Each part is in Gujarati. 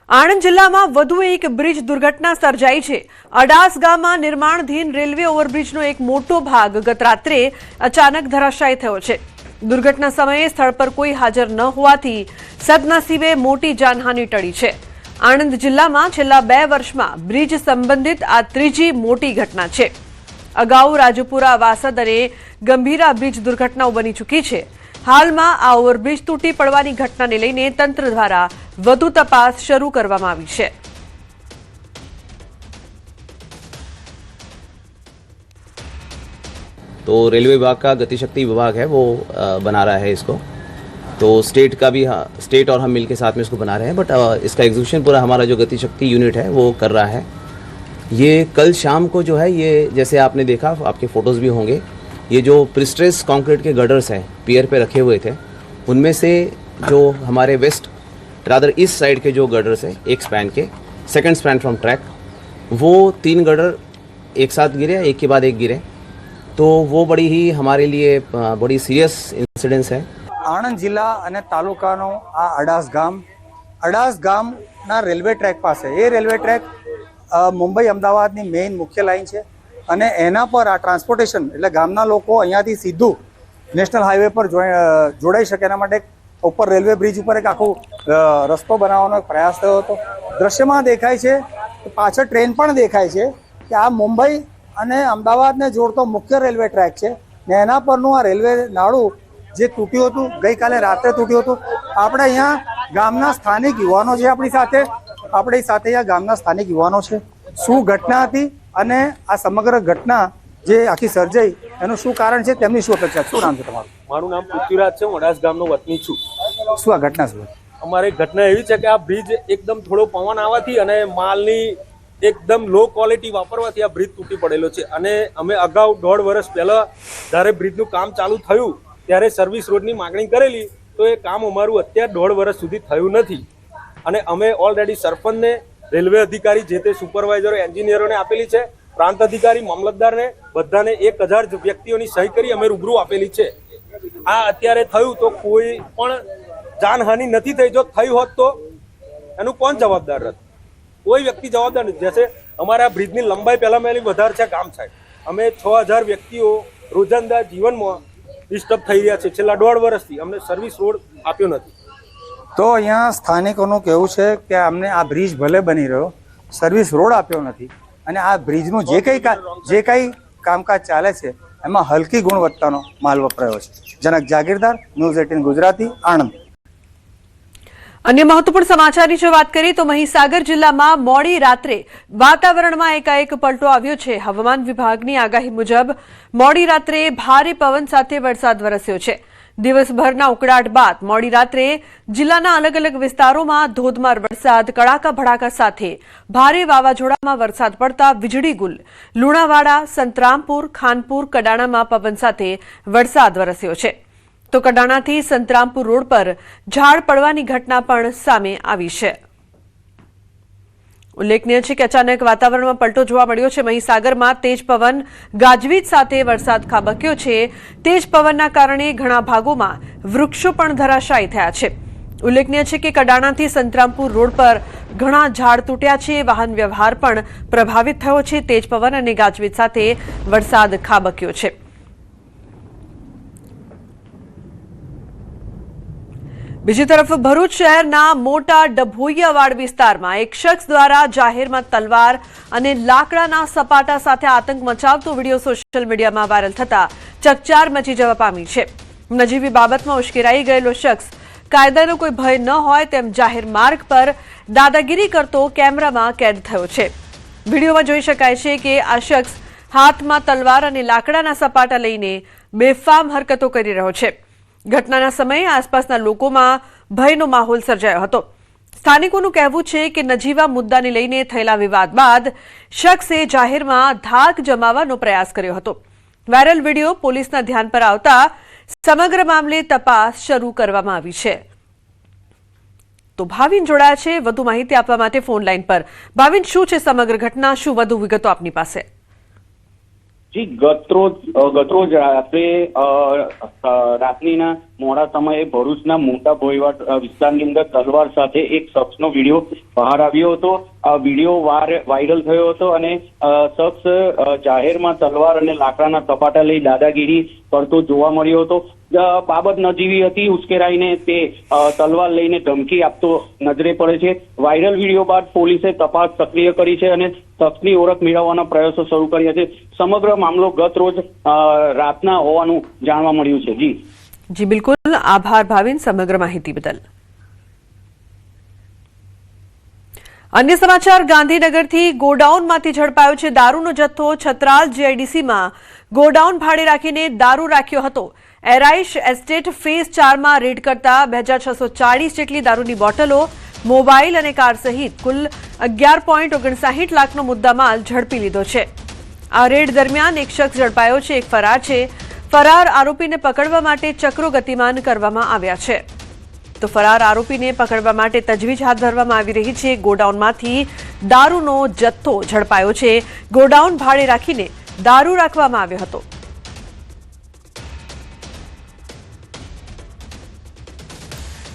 આણંદ જિલ્લામાં વધુ એક બ્રિજ દુર્ઘટના સર્જાઈ છે। અડાસ ગામમાં નિર્માણાધીન રેલવે ઓવરબ્રિજનો એક મોટો ભાગ ગત રાત્રે અચાનક ધરાશાયી થયો છે। દુર્ઘટના સમયે સ્થળ પર કોઈ હાજર ન હોવાથી સદનસીબે મોટી જાનહાનિ ટળી છે। આણંદ જિલ્લામાં છેલ્લા 2 વર્ષમાં બ્રિજ સંબંધિત આ ત્રીજી મોટી ઘટના છે। અગાઉ રાજપુરા વાસદ અને ગંભીરા બ્રિજ દુર્ઘટનાઓ બની ચૂકી છે। હાલમાં આ ઓવરબ્રિજ તૂટી પડવાની ઘટનાને લઈને તંત્ર દ્વારા વધુ તપાસ શરૂ કરવામાં આવી છે। तो रेलवे विभाग का गतिशक्ति विभाग है वो बना रहा है इसको, तो स्टेट का भी स्टेट और हम मिल के साथ में इसको बना रहे हैं, बट इसका एग्जीक्यूशन पूरा हमारा जो गतिशक्ति यूनिट है वो कर रहा है। ये कल शाम को जो है ये जैसे आपने देखा, आपके फोटोज़ भी होंगे, ये जो प्रिस्ट्रेस कंक्रीट के गर्डर्स हैं पियर पे रखे हुए थे, उनमें से जो हमारे वेस्ट रादर इस साइड के जो गर्डर्स हैं एक स्पैन के, सेकंड स्पैन फ्रॉम ट्रैक, वो 3 गर्डर एक साथ गिरे, एक के बाद एक गिरे, तो वो बड़ी ही हमारे लिए बड़ी सीरियस इंसिडेंस है। આણંદ જિલ્લા અને તાલુકાનો આ અડાસ ગામના રેલવે ટ્રેક પાસે, એ રેલવે ટ્રેક મુંબઈ અમદાવાદની મેઇન મુખ્ય લાઇન છે અને એના પર આ ટ્રાન્સપોર્ટેશન એટલે ગામના લોકો અહીંયાથી સીધું નેશનલ હાઈવે પર જોડાઈ શકે એના માટે ઉપર રેલવે બ્રિજ ઉપર એક આખો રસ્તો બનાવવાનો એક પ્રયાસ થયો હતો। દ્રશ્યમાં દેખાય છે, પાછળ ટ્રેન પણ દેખાય છે કે આ મુંબઈ અને અમદાવાદને જોડતો મુખ્ય રેલવે ટ્રેક છે ને એના પરનું આ રેલવે નાળું જે તૂટ્યું હતું, ગઈકાલે રાત્રે તૂટ્યું હતું। આપણે અહીંયા ગામના સ્થાનિક યુવાનો છે, આપણી સાથે અહીંયા ગામના સ્થાનિક યુવાનો છે। શું ઘટના હતી અને આ સમગ્ર ઘટના જે આખી સર્જાઈ એનું શું કારણ છે, તેમની શું અપેક્ષા? શું નામ છે તમારું? મારું નામ પૃથ્વીરાજ છે, હું અડાસ ગામનો વતની છું। શું આ ઘટના શું? અમારી ઘટના એવી છે કે આ બ્રિજ એકદમ થોડો પવન આવવાથી અને માલની એકદમ લો ક્વોલિટી વાપરવાથી આ બ્રિજ તૂટી પડેલો છે અને અમે અગાઉ 1.5 વર્ષ પહેલા જ્યારે બ્રિજનું કામ ચાલુ થયું ત્યારે સર્વિસ રોડની માગણી કરેલી, તો એ કામ અમારું અત્યારે 1.5 વર્ષ સુધી થયું નથી અને અમે ઓલરેડી સરપંચને, રેલવે અધિકારી, જે તે સુપરવાઇઝરો, એન્જિનિયરોને આપેલી છે, પ્રાંત અધિકારી, મામલતદારને, બધાને 1000 વ્યક્તિઓની સહી કરી અમે રૂબરૂ આપેલી છે। આ અત્યારે થયું તો કોઈ પણ જાનહાનિ નથી થઈ। જો થઈ હોત તો એનું કોણ જવાબદાર રહેત? કોઈ વ્યક્તિ જવાબદાર નથી। જैसे અમારા બ્રિજની લંબાઈ પહેલા મેલી વધારે છે ગામ સાહેબ, અમે 6000 વ્યક્તિઓ રોજંદા જીવનમાં ડિસ્ટર્બ થઈ રહ્યા છે છેલ્લા 1.5 વર્ષથી। અમને સર્વિસ રોડ આપ્યો નથી। તો અહીંયા સ્થાનિકોનું કહેવું છે કે અમને આ બ્રિજ ભલે બની રહ્યો, સર્વિસ રોડ આપ્યો નથી અને આ બ્રિજનું જે કંઈ કામકાજ ચાલે છે એમાં હલકી ગુણવત્તાનો માલ વપરાયો છે। જનક જાગીરદાર, ન્યૂઝ 18 ગુજરાતી, આણંદ। अन्य महत्वपूर्ण समाचार की बात करें तो महीसागर जिल्लाમાં મોડી રાત્રે વાતાવરણમાં એકાએક પલટો આવ્યો છે। હવામાન વિભાગની આગાહી મુજબ મોડી રાત્રે ભારે પવન સાથે વરસાદ વરસ્યો છે। દિવસભરના ઉકળાટ બાદ મોડી રાત્રે જિલ્લાના અલગ અલગ વિસ્તારોમાં ધોધમાર વરસાદ, કડાકા ભડાકા સાથે ભારે વાવાઝોડામાં વરસાદ પડતા વીજળી ગુલ, લુણાવાડા, સંતરામપુર, ખાનપુર, કડાણામાં પવન સાથે વરસાદ વરસ્યો છે। તો કડાણાથી સંતરામપુર રોડ પર ઝાડ પડવાની ઘટના પણ સામે આવી છે। ઉલ્લેખનીય છે કે અચાનક વાતાવરણમાં પલટો જોવા મળ્યો છે। મહીસાગરમાં તેજ પવન, ગાજવીજ સાથે વરસાદ ખાબક્યો છે। તેજ પવનના કારણે ઘણા ભાગોમાં વૃક્ષો પણ ધરાશાયી થયા છે। ઉલ્લેખનીય છે કે કડાણાથી સંતરામપુર રોડ પર ઘણા ઝાડ તૂટ્યા છે। વાહન વ્યવહાર પણ પ્રભાવિત થયો છે। તેજ પવન અને ગાજવીજ સાથે વરસાદ ખાબક્યો છે। બીજી તરફ ભરૂચ શહેરના મોટા ડભોઈયાવાડ વિસ્તારમાં એક શખ્સ દ્વારા જાહેરમાં તલવાર અને લાકડાના સપાટા સાથે આતંક મચાવતો વિડીયો સોશિયલ મીડિયામાં વાયરલ થતા ચકચાર મચી જવા પામી છે। નજીવી બાબતમાં ઉશ્કેરાઈ ગયેલો શખ્સ કાયદાનો કોઈ ભય ન હોય તેમ જાહેર માર્ગ પર દાદાગીરી કરતો કેમેરામાં કેદ થયો છે। વિડીયોમાં જોઈ શકાય છે કે આ શખ્સ હાથમાં તલવાર અને લાકડાના સપાટા લઈને બેફામ હરકતો કરી રહ્યો છે। ઘટનાના સમયે આસપાસના લોકોમાં ભયનો માહોલ સર્જાયો હતો। સ્થાનિકોનું કહેવું છે કે નજીવા મુદ્દાને લઈને થયેલા વિવાદ બાદ શખ્સે જાહેરમાં ધાક જમાવવાનો પ્રયાસ કર્યો હતો। વાયરલ વિડીયો પોલીસના ધ્યાન પર આવતા સમગ્ર મામલે તપાસ શરૂ કરવામાં આવી છે। તો ભાવિન જોડાયા છે વધુ માહિતી આપવા માટે ફોન લાઈન પર। ભાવિન, શું છે સમગ્ર ઘટના? શું વધુ વિગતો આપની પાસે? જી ગતરોજ રાત્રિના મોડા સમયે ભરૂચના મોટા ભોયવાડ વિસ્તારની અંદર તલવાર સાથે એક શખ્સનો વિડીયો બહાર આવ્યો હતો. આ વિડીયો વાયરલ થયો હતો અને શખ્સ જાહેરમાં તલવાર અને લાકડાના સપાટા લઈ દાદાગીરી કરતો જોવા મળ્યો હતો. બાબત નજીવી હતી. ઉશ્કેરાઈને તે તલવાર લઈને ધમકી આપતો નજરે પડે છે. વાયરલ વિડીયો બાદ પોલીસે તપાસ સક્રિય કરી છે અને શખ્સની ઓળખ મેળવવાના પ્રયાસો શરૂ કર્યા છે. સમગ્ર મામલો ગત રોજ રાતના હોવાનું જાણવા મળ્યું છે. જી બિલકુલ, આભાર ભાવિન સમગ્ર માહિતી બદલ. અન્ય સમાચાર, ગાંધીનગરથી ગોડાઉનમાંથી ઝડપાયો છે દારૂનો જથ્થો. છત્રાલ જીઆઈડીસીમાં ગોડાઉન ભાડે રાખીને દારૂ રાખ્યો હતો. એરાઇશ એસ્ટેટ ફેઝ 4માં રેડ કરતા 2640 જેટલી દારૂની બોટલો, મોબાઈલ અને કાર સહિત કુલ 11.59 લાખનો મુદ્દામાલ ઝડપી લીધો છે. આ રેડ દરમિયાન એક શખ્સ ઝડપાયો છે, એક ફરાર છે. ફરાર આરોપીને પકડવા માટે ચક્રો ગતિમાન કરવામાં આવ્યા છે. તો ફરાર આરોપીને પકડવા માટે તજવીજ હાથ ધરવામાં આવી રહી છે. ગોડાઉનમાંથી દારૂનો જથ્થો ઝડપાયો છે. ગોડાઉન ભાડે રાખીને દારૂ રાખવામાં આવ્યો હતો.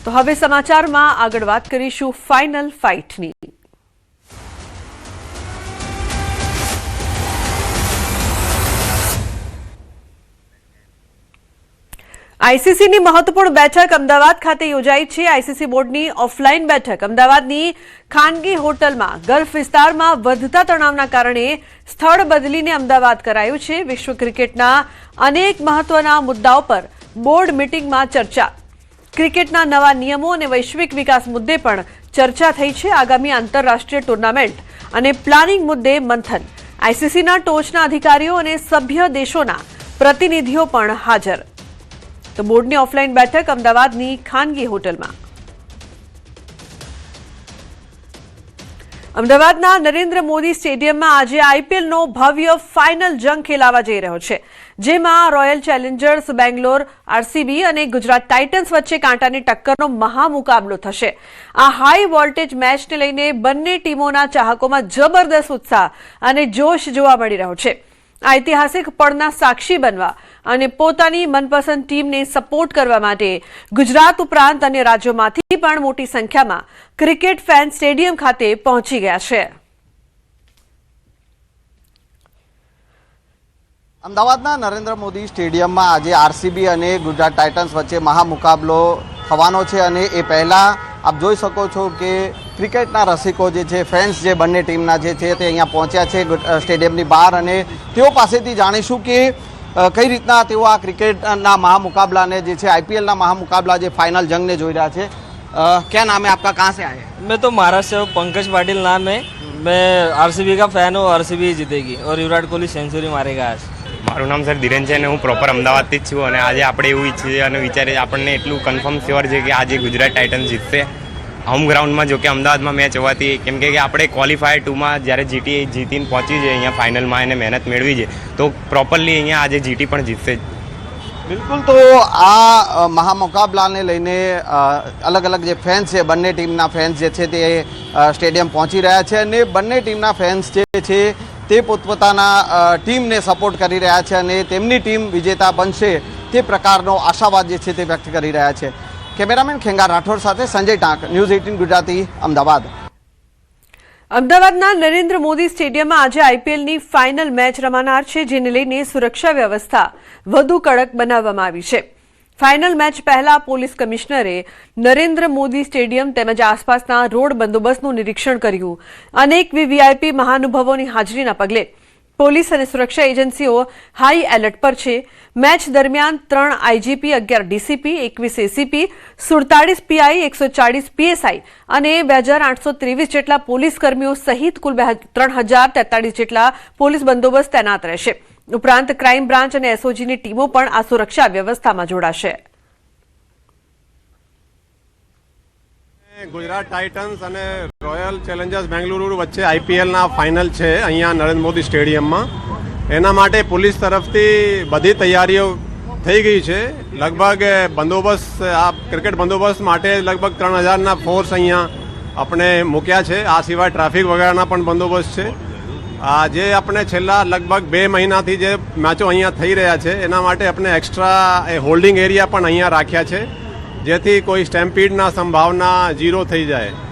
તો હવે સમાચારમાં આગળ વાત કરીશું ફાઇનલ ફાઇટની. આઈસીસીની મહત્વપૂર્ણ બેઠક અમદાવાદ ખાતે યોજાઈ છે. આઈસીસી બોર્ડની ઓફલાઈન બેઠક અમદાવાદની ખાનગી હોટલમાં ગલ્ફ વિસ્તારમાં વધતા તણાવના કારણે સ્થળ બદલીને અમદાવાદ કરાયું છે. વિશ્વ ક્રિકેટના અનેક મહત્વના મુદ્દાઓ પર બોર્ડ મીટિંગમાં ચર્ચા. ક્રિકેટના નવા નિયમો અને વૈશ્વિક વિકાસ મુદ્દે પણ ચર્ચા થઈ છે. આગામી આંતરરાષ્ટ્રીય ટુર્નામેન્ટ અને પ્લાનિંગ મુદ્દે મંથન. આઈસીસીના ટોચના અધિકારીઓ અને સભ્ય દેશોના પ્રતિનિધિઓ પણ હાજર. તો બોર્ડની ઓફલાઈન બેઠક અમદાવાદની ખાનગી હોટલમાં. અમદાવાદના નરેન્દ્ર મોદી સ્ટેડિયમમાં આજે આઈપીએલનો ભવ્ય ફાઇનલ જંગ ખેલાવા જઈ રહ્યો છે, જેમાં રોયલ ચેલેન્જર્સ બેંગ્લોર આરસીબી અને ગુજરાત ટાઇટન્સ વચ્ચે કાંટાની ટક્કરનો મહામુકાબલો થશે. આ હાઈ વોલ્ટેજ મેચને લઈને બંને ટીમોના ચાહકોમાં જબરદસ્ત ઉત્સાહ અને જોશ જોવા મળી રહ્યો છે. ઐતિહાસિક પળના સાક્ષી બનવા અને પોતાની મનપસંદ ટીમને સપોર્ટ કરવા માટે ગુજરાત ઉપરાંત અન્ય રાજ્યોમાંથી પણ મોટી સંખ્યામાં ક્રિકેટ ફેન સ્ટેડિયમ ખાતે પહોંચી ગયા છે. અમદાવાદના નરેન્દ્ર મોદી સ્ટેડિયમમાં આજે આરસીબી અને ગુજરાત ટાઇટન્સ વચ્ચે મહામુકાબલો થવાનો છે અને એ પહેલાં આપ જોઈ શકો છો કે ક્રિકેટના રસિકો જે છે, ફેન્સ જે બંને ટીમના જે છે તે અહીંયા પહોંચ્યા છે સ્ટેડિયમની બહાર અને તેઓ પાસેથી જાણીશું કે કઈ રીતના તેઓ આ ક્રિકેટના મહામુકાબલાને જે છે આईपीएल ના મહામુકાબલા જે फाइनल जंग ने જોઈ રહ્યા છે. क्या नाम है आपका, कहाँ से आए? मैं तो महाराष्ट्र से, पंकज पाटिल नाम है. मैं आरसीबी का फैन हूँ. आरसीबी जीतेगी और विराट कोहली सेंचुरी मारेगा आज. મારું નામ સર ધીરેન છે અને હું પ્રોપર અમદાવાદથી જ છું અને આજે આપણે એવું ઈચ્છીએ અને વિચારીએ આપણને એટલું કન્ફર્મ શ્યોર છે કે આજે ગુજરાત ટાઇટન્સ જીતશે હોમ ગ્રાઉન્ડમાં. જો કે અમદાવાદમાં મેચ હોવાથી કેમ કે આપણે ક્વોલિફાયર 2માં જ્યારે જીટી જીતીને પહોંચી છે અહીંયા ફાઇનલમાં એને મહેનત મેળવી છે તો પ્રોપરલી અહીંયા આજે જીટી પણ જીતશે જ. બિલકુલ. તો આ મહામુકાબલાને લઈને અલગ અલગ જે ફેન્સ છે, બંને ટીમના ફેન્સ જે છે તે સ્ટેડિયમ પહોંચી રહ્યા છે અને બંને ટીમના ફેન્સ જે છે તે પોતપોતાના ટીમને સપોર્ટ કરી રહ્યા છે અને તેમની ટીમ વિજેતા બનશે તે પ્રકારનો આશાવાદ જે છે તે વ્યક્ત કરી રહ્યા છે. કેમેરામેન ખેંગાર રાઠોડ સાથે સંજય ટાંક, ન્યૂઝ 18 ગુજરાતી, અમદાવાદ. અમદાવાદના નરેન્દ્ર મોદી સ્ટેડિયમમાં આજે આઈપીએલની ફાઇનલ મેચ રમાનાર છે, જેને લઈને સુરક્ષા વ્યવસ્થા વધુ કડક બનાવવામાં આવી છે. ફાઇનલ મેચ પહેલા પોલીસ કમિશનરે નરેન્દ્ર મોદી સ્ટેડિયમ તેમજ આસપાસના રોડ બંદોબસ્તનું નિરીક્ષણ કર્યું. અનેક વીવીઆઈપી મહાનુભાવોની હાજરીના પગલે પોલીસ અને સુરક્ષા એજન્સીઓ હાઈ એલર્ટ પર છે. મેચ દરમિયાન 3 IGP, 11 DCP, 21 ACP, 47 PI, 140 PSI અને 2823 જેટલા પોલીસ કર્મીઓ સહિત કુલ 3043 જેટલા પોલીસ બંદોબસ્ત તૈનાત રહેશે. ઉપરાંત ક્રાઇમ બ્રાન્ચ અને એસઓજીની ટીમો પણ આ સુરક્ષા વ્યવસ્થામાં જોડાશે. ગુજરાત ટાઇટન્સ અને રોયલ ચેલેન્જર્સ બેંગલુરુ વચ્ચે આઈપીએલના ફાઇનલ છે અહીંયા નરેન્દ્ર મોદી સ્ટેડિયમમાં. એના માટે પોલીસ તરફથી બધી તૈયારીઓ થઈ ગઈ છે. લગભગ બંદોબસ્ત, આ ક્રિકેટ બંદોબસ્ત માટે લગભગ 3000ના ફોર્સ અહીંયા આપણે મૂક્યા છે. આ સિવાય ટ્રાફિક વગેરેના પણ બંદોબસ્ત છે. જે આપણે છેલ્લા લગભગ 2 મહિનાથી જે મેચો અહીંયા થઈ રહ્યા છે એના માટે આપણે એક્સ્ટ્રા હોલ્ડિંગ એરિયા પણ અહીંયા રાખ્યા છે જેથી કોઈ સ્ટેમ્પીડના સંભાવના 0 થઈ જાય.